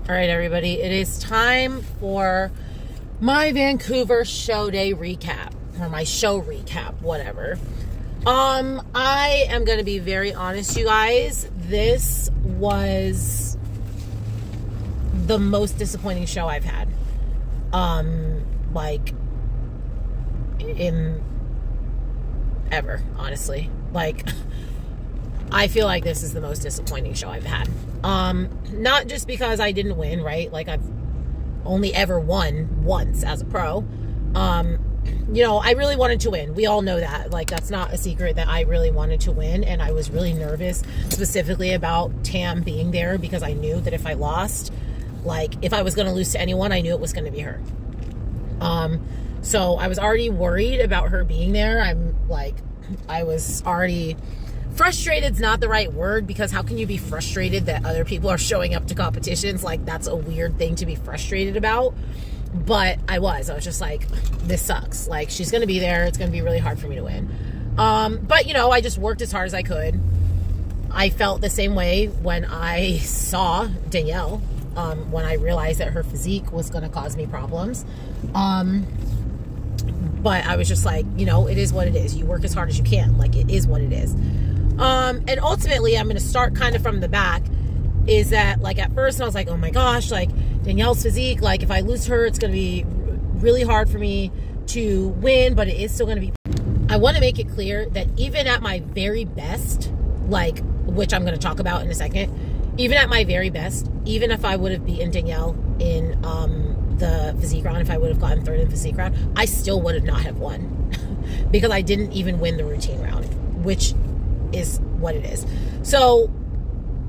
All right, everybody, it is time for my Vancouver show day recap, or my show recap, whatever. I am going to be very honest, you guys. This was the most disappointing show I've had. Like, in ever, honestly. Like, I feel like this is the most disappointing show I've had. Not just because I didn't win, right? Like, I've only ever won once as a pro. You know, I really wanted to win. We all know that. Like, that's not a secret that I really wanted to win. And I was really nervous specifically about Tam being there because I knew that if I lost, like, if I was going to lose to anyone, I knew it was going to be her. So I was already worried about her being there. I was already... Frustrated's not the right word, because how can you be frustrated that other people are showing up to competitions? Like, that's a weird thing to be frustrated about. But I was just like, this sucks. Like, she's going to be there. It's going to be really hard for me to win. But, you know, I just worked as hard as I could. I felt the same way when I saw Danielle, when I realized that her physique was going to cause me problems. But I was just like, you know, it is what it is. You work as hard as you can. Like, it is what it is. And ultimately, I'm going to start kind of from the back, is that, like, at first I was like, oh my gosh, like, Danielle's physique, like, if I lose her, it's going to be really hard for me to win, but it is still going to be. I want to make it clear that even at my very best, like, which I'm going to talk about in a second, even at my very best, even if I would have beaten Danielle in the physique round, if I would have gotten third in the physique round, I still would have not have won because I didn't even win the routine round, which is what it is. So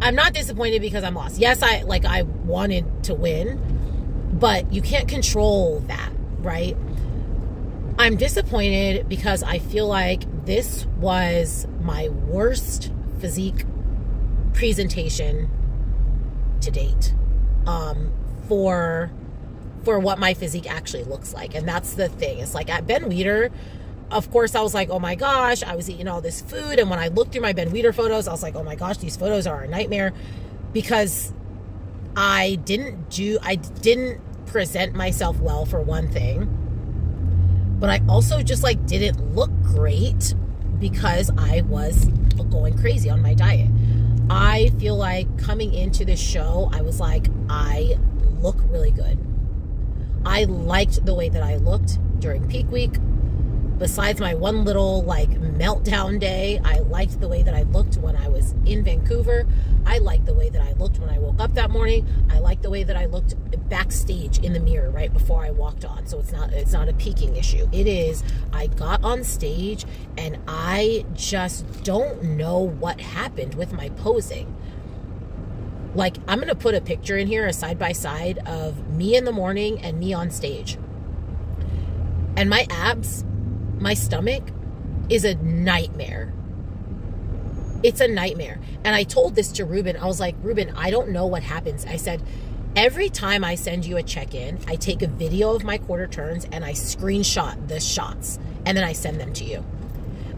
I'm not disappointed because I'm lost. Yes, I wanted to win, but you can't control that, right? I'm disappointed because I feel like this was my worst physique presentation to date, for what my physique actually looks like. And that's the thing. It's like at Ben Weider, of course, I was like, oh my gosh, I was eating all this food. And when I looked through my Ben Weider photos, I was like, oh my gosh, these photos are a nightmare, because I didn't present myself well, for one thing. But I also just, like, didn't look great because I was going crazy on my diet. I feel like coming into this show, I was like, I look really good. I liked the way that I looked during peak week. Besides my one little, like, meltdown day, I liked the way that I looked when I was in Vancouver. I liked the way that I looked when I woke up that morning. I liked the way that I looked backstage in the mirror right before I walked on. So it's not a peaking issue. It is, I got on stage and I just don't know what happened with my posing. Like, I'm going to put a picture in here, a side-by-side of me in the morning and me on stage. And my abs, my stomach is a nightmare. It's a nightmare. And I told this to Ruben. I was like, Ruben, I don't know what happens. I said, every time I send you a check-in, I take a video of my quarter turns and I screenshot the shots and then I send them to you.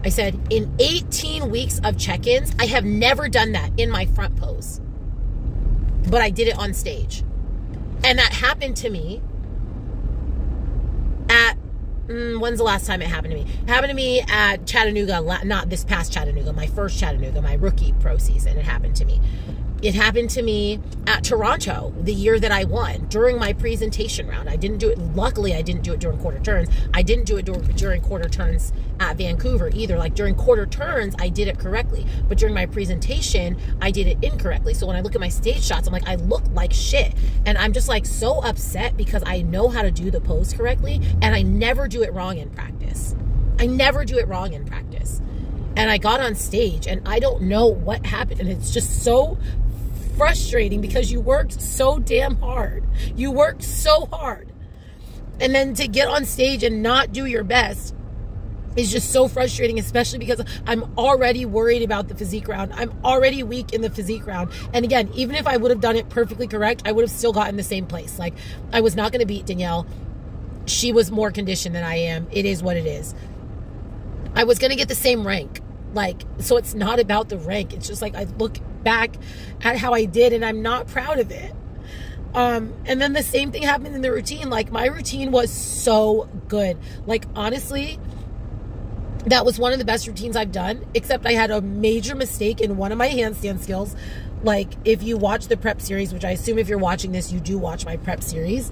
I said, in 18 weeks of check-ins, I have never done that in my front pose. But I did it on stage. And that happened to me at, when's the last time it happened to me? It happened to me at Chattanooga, not this past Chattanooga, my first Chattanooga, my rookie pro season. It happened to me. It happened to me at Toronto the year that I won during my presentation round. I didn't do it. Luckily, I didn't do it during quarter turns. I didn't do it during quarter turns at Vancouver either. Like, during quarter turns, I did it correctly. But during my presentation, I did it incorrectly. So when I look at my stage shots, I'm like, I look like shit. And I'm just, like, so upset because I know how to do the pose correctly. And I never do it wrong in practice. I never do it wrong in practice. And I got on stage and I don't know what happened. And it's just so frustrating because you worked so damn hard. You worked so hard. And then to get on stage and not do your best is just so frustrating, especially because I'm already worried about the physique round. I'm already weak in the physique round. And again, even if I would have done it perfectly correct, I would have still gotten the same place. Like, I was not going to beat Danielle. She was more conditioned than I am. It is what it is. I was going to get the same rank. Like, so it's not about the rank. It's just like, I look back at how I did and I'm not proud of it. And then the same thing happened in the routine. Like, my routine was so good. Like, honestly, that was one of the best routines I've done, except I had a major mistake in one of my handstand skills. Like, if you watch the prep series, which I assume if you're watching this, you do watch my prep series,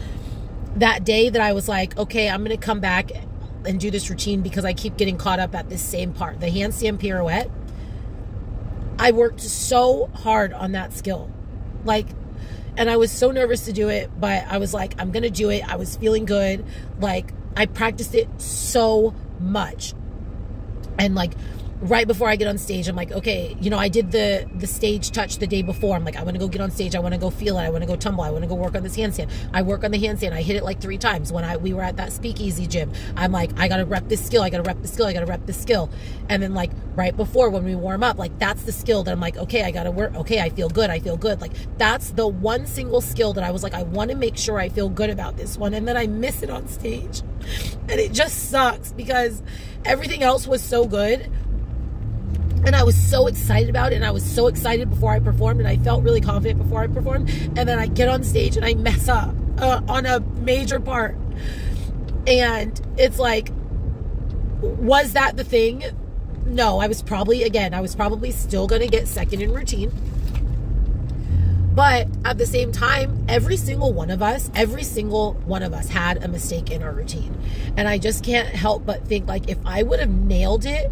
that day that I was like, okay, I'm going to come back and do this routine because I keep getting caught up at this same part, the handstand pirouette. I worked so hard on that skill. Like, and I was so nervous to do it, but I was like, I'm going to do it. I was feeling good. Like, I practiced it so much. And like, right before I get on stage, I'm like, okay, you know, I did the stage touch the day before. I'm like, I want to go get on stage. I want to go feel it. I want to go tumble. I want to go work on this handstand. I work on the handstand. I hit it like 3 times when we were at that speakeasy gym. I'm like, I got to rep this skill. I got to rep this skill. I got to rep this skill. And then like right before when we warm up, like that's the skill that I'm like, okay, I got to work. Okay, I feel good. I feel good. Like that's the one single skill that I was like, I want to make sure I feel good about this one. And then I miss it on stage. And it just sucks because everything else was so good. And I was so excited about it. And I was so excited before I performed. And I felt really confident before I performed. And then I get on stage and I mess up on a major part. And it's like, was that the thing? No, I was probably still going to get second in routine. But at the same time, every single one of us had a mistake in our routine. And I just can't help but think, like, if I would have nailed it,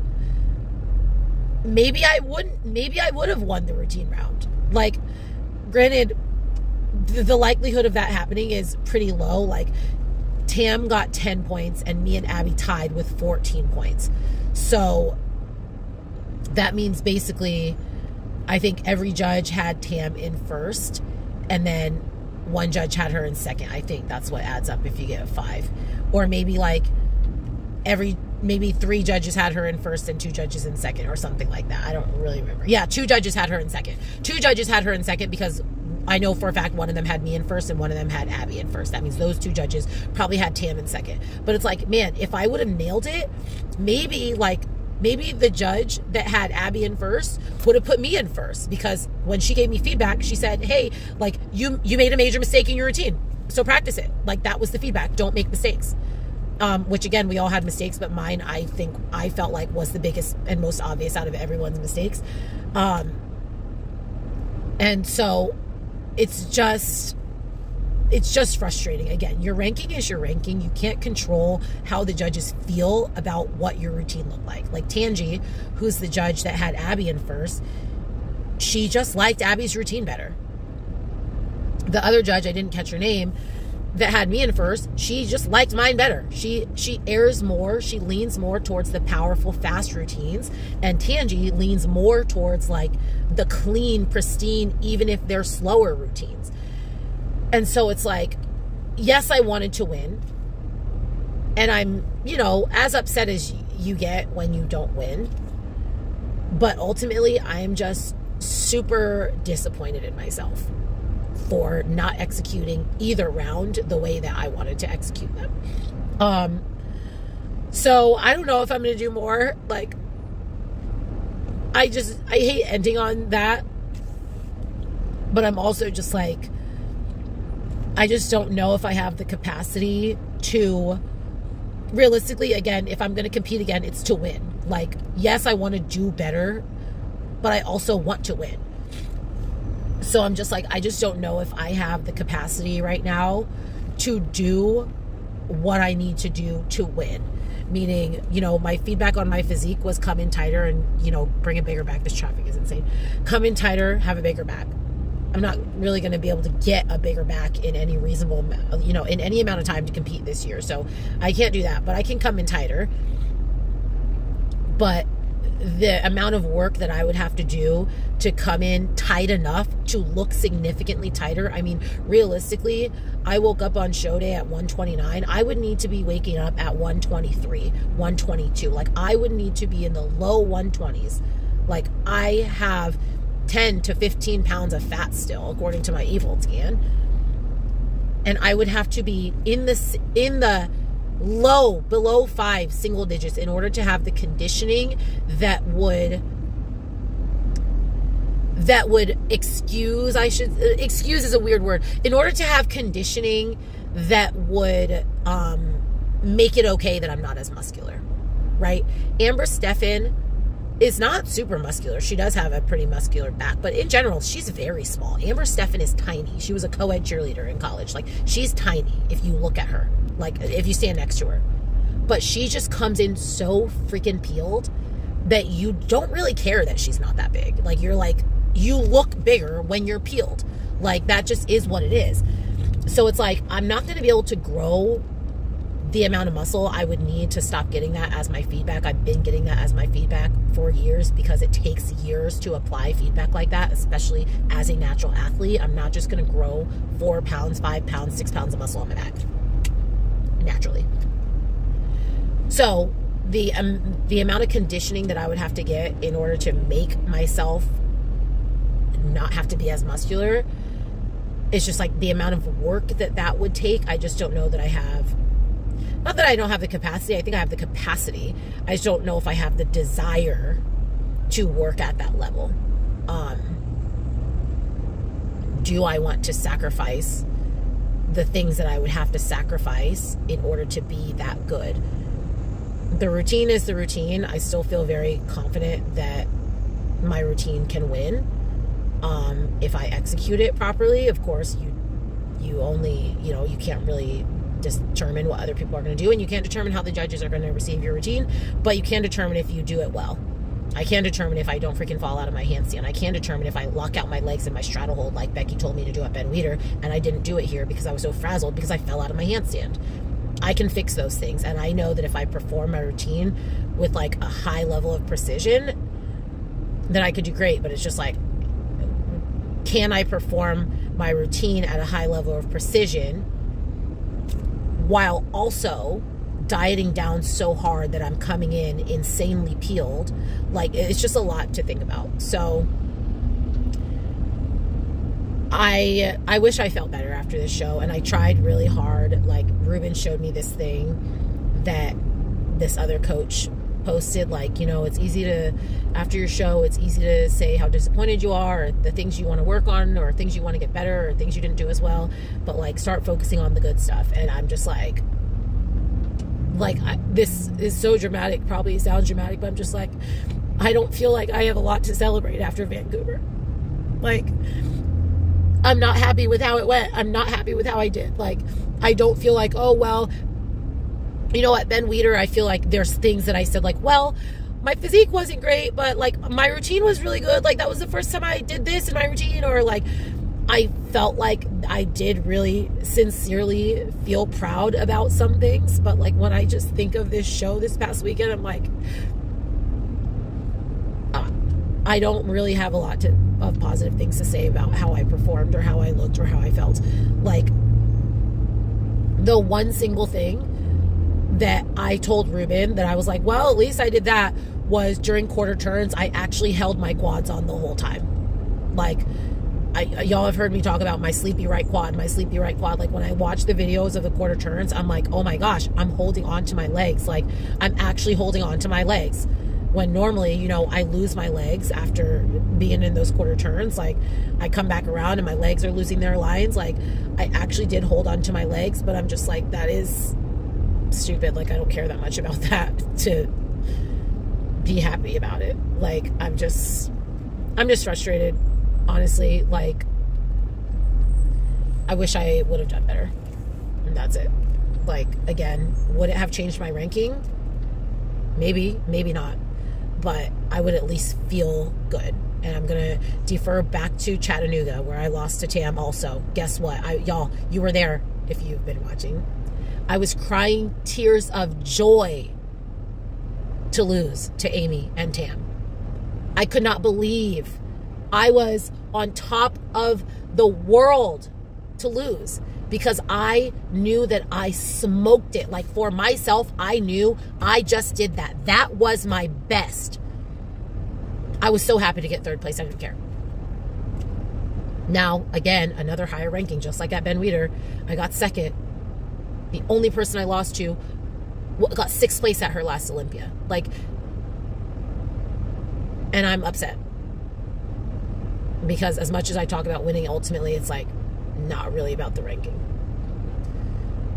maybe I would have won the routine round. Like, granted, the likelihood of that happening is pretty low. Like, Tam got 10 points and me and Abby tied with 14 points. So that means basically, I think every judge had Tam in first, and then one judge had her in second. I think that's what adds up if you get a 5. Or maybe like maybe 3 judges had her in first and 2 judges in second or something like that. I don't really remember. Yeah, 2 judges had her in second. 2 judges had her in second because I know for a fact one of them had me in first and one of them had Abby in first. That means those 2 judges probably had Tam in second. But it's like, man, if I would have nailed it, maybe the judge that had Abby in first would have put me in first, because when she gave me feedback, she said, hey, like, you made a major mistake in your routine, so practice it. Like, that was the feedback. Don't make mistakes. Which again, we all had mistakes, but mine, I think I felt like was the biggest and most obvious out of everyone's mistakes. And so it's just frustrating. Again, your ranking is your ranking. You can't control how the judges feel about what your routine looked like. Like Tangi, who's the judge that had Abby in first, she just liked Abby's routine better. The other judge, I didn't catch her name, that had me in first, she just liked mine better. She airs more, she leans more towards the powerful, fast routines, and Tangi leans more towards like the clean, pristine, even if they're slower routines. And so it's like, yes, I wanted to win. And I'm, as upset as you get when you don't win. But ultimately, I'm just super disappointed in myself for not executing either round the way that I wanted to execute them. So I don't know if I'm going to do more. Like, I hate ending on that. But I'm also just like, I just don't know if I have the capacity to, realistically, again, if I'm going to compete again, it's to win. Like, yes, I want to do better, but I also want to win. So I'm just like, I just don't know if I have the capacity right now to do what I need to do to win. Meaning, my feedback on my physique was come in tighter and, bring a bigger back. This traffic is insane. Come in tighter, have a bigger back. I'm not really going to be able to get a bigger back in any reasonable, in any amount of time to compete this year. So I can't do that, but I can come in tighter. But the amount of work that I would have to do to come in tight enough to look significantly tighter. I mean, realistically, I woke up on show day at 129. I would need to be waking up at 123, 122. Like, I would need to be in the low 120s. Like, I have 10 to 15 pounds of fat still, according to my evil scan. And I would have to be in the low, below 5 single digits in order to have the conditioning that would that would excuse is a weird word, in order to have conditioning that would make it okay that I'm not as muscular, right? Amber Steffen is not super muscular. She does have a pretty muscular back, but in general, she's very small. Amber Steffen is tiny. She was a co-ed cheerleader in college. Like, she's tiny if you look at her, like if you stand next to her. But she just comes in so freaking peeled that you don't really care that she's not that big. Like, you're like, you look bigger when you're peeled. Like, that just is what it is. So it's like, I'm not going to be able to grow the amount of muscle I would need to stop getting that as my feedback. I've been getting that as my feedback for years because it takes years to apply feedback like that, especially as a natural athlete. I'm not just going to grow 4 pounds, 5 pounds, 6 pounds of muscle on my back naturally. So the amount of conditioning that I would have to get in order to make myself not have to be as muscular, it's just like the amount of work that would take. I just don't know that I have. Not that I don't have the capacity. I think I have the capacity. I just don't know if I have the desire to work at that level. Do I want to sacrifice the things that I would have to sacrifice in order to be that good? The routine is the routine. I still feel very confident that my routine can win if I execute it properly. Of course, you only, you can't really determine what other people are going to do, and you can't determine how the judges are going to receive your routine, but you can determine if you do it well. I can determine if I don't freaking fall out of my handstand. I can determine if I lock out my legs in my straddle hold like Becky told me to do at Ben Weider, and I didn't do it here because I was so frazzled because I fell out of my handstand. I can fix those things, and I know that if I perform my routine with like a high level of precision, then I could do great. But it's just like, can I perform my routine at a high level of precision while also dieting down so hard that I'm coming in insanely peeled? Like, it's just a lot to think about. So I wish I felt better after this show, and I tried really hard. Like, Ruben showed me this thing that this other coach posted, like, it's easy to, after your show, it's easy to say how disappointed you are, or the things you want to work on, or things you want to get better, or things you didn't do as well, but like, start focusing on the good stuff. And I'm just like this is so dramatic, probably sounds dramatic, but I'm just like, I don't feel like I have a lot to celebrate after Vancouver. Like, I'm not happy with how it went. I'm not happy with how I did. Like, I don't feel like, oh, well, at Ben Weider, I feel like there's things that I said, like, well, my physique wasn't great, but like, my routine was really good. Like, that was the first time I did this in my routine. Or like, I felt like I did really sincerely feel proud about some things. But like, when I just think of this show this past weekend, I'm like, I don't really have a lot of positive things to say about how I performed, or how I looked, or how I felt. Like, the one single thing that I told Ruben that I was like, well, at least I did that, was during quarter turns, I actually held my quads on the whole time. Like, y'all have heard me talk about my sleepy right quad. Like, when I watch the videos of the quarter turns, I'm like, oh my gosh, I'm holding on to my legs. Like, I'm actually holding on to my legs. When normally, I lose my legs after being in those quarter turns. Like, I come back around and my legs are losing their lines. Like, I actually did hold on to my legs, but I'm just like, that is stupid. Like, I don't care that much about that to be happy about it. Like, I'm just frustrated, honestly. Like, I wish I would have done better, and that's it. Like, again, would it have changed my ranking? Maybe not, but I would at least feel good. And I'm gonna defer back to Chattanooga, where I lost to Tam also. Guess what? Y'all, you were there if you've been watching. I was crying tears of joy to lose to Amy and Tam. I could not believe I was on top of the world to lose, because I knew that I smoked it. Like, for myself, I knew I just did that. That was my best. I was so happy to get third place. I didn't care. Now, again, another higher ranking, just like at Ben Weider. I got second. The only person I lost to got sixth place at her last Olympia. Like, and I'm upset. Because as much as I talk about winning, ultimately it's like not really about the ranking.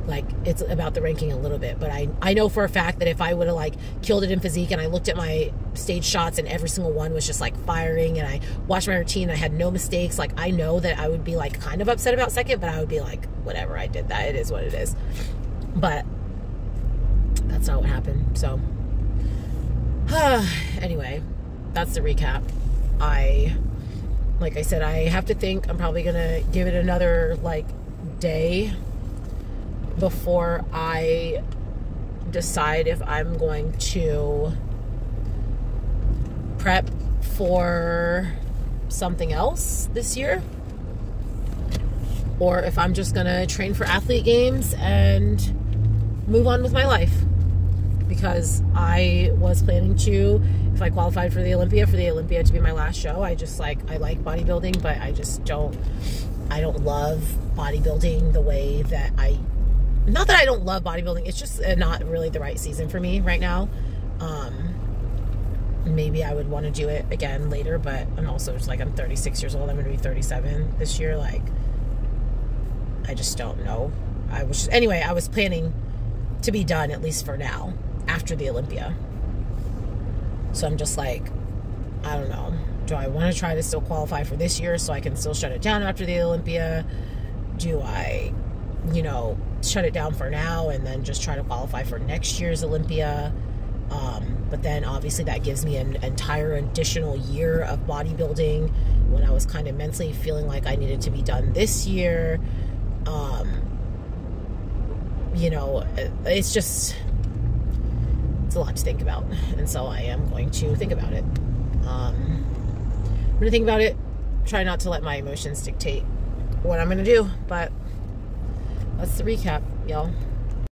Like, it's about the ranking a little bit, but I know for a fact that if I would have like killed it in physique and I looked at my stage shots and every single one was just like firing, and I watched my routine and I had no mistakes, like I know that I would be like kind of upset about second, but I would be like, whatever, I did that, it is what it is. But that's not what happened. So anyway, that's the recap. Like I said, I have to think. I'm probably gonna give it another like day before I decide if I'm going to prep for something else this year, or if I'm just gonna train for athlete games and move on with my life. Because I was planning to, if I qualified for the Olympia to be my last show. I like bodybuilding, but I don't love bodybuilding the way that not that I don't love bodybuilding, it's just not really the right season for me right now. Maybe I would want to do it again later, but I'm also just like, I'm 36 years old, I'm going to be 37 this year. Like, I just don't know. I was planning to be done, at least for now, after the Olympia. So I'm just like, I don't know. Do I want to try to still qualify for this year so I can still shut it down after the Olympia? Do I, shut it down for now and then just try to qualify for next year's Olympia? But then obviously that gives me an entire additional year of bodybuilding when I was kind of mentally feeling like I needed to be done this year. It's a lot to think about, and so I am going to think about it. I'm going to think about it, try not to let my emotions dictate what I'm going to do, but that's the recap, y'all.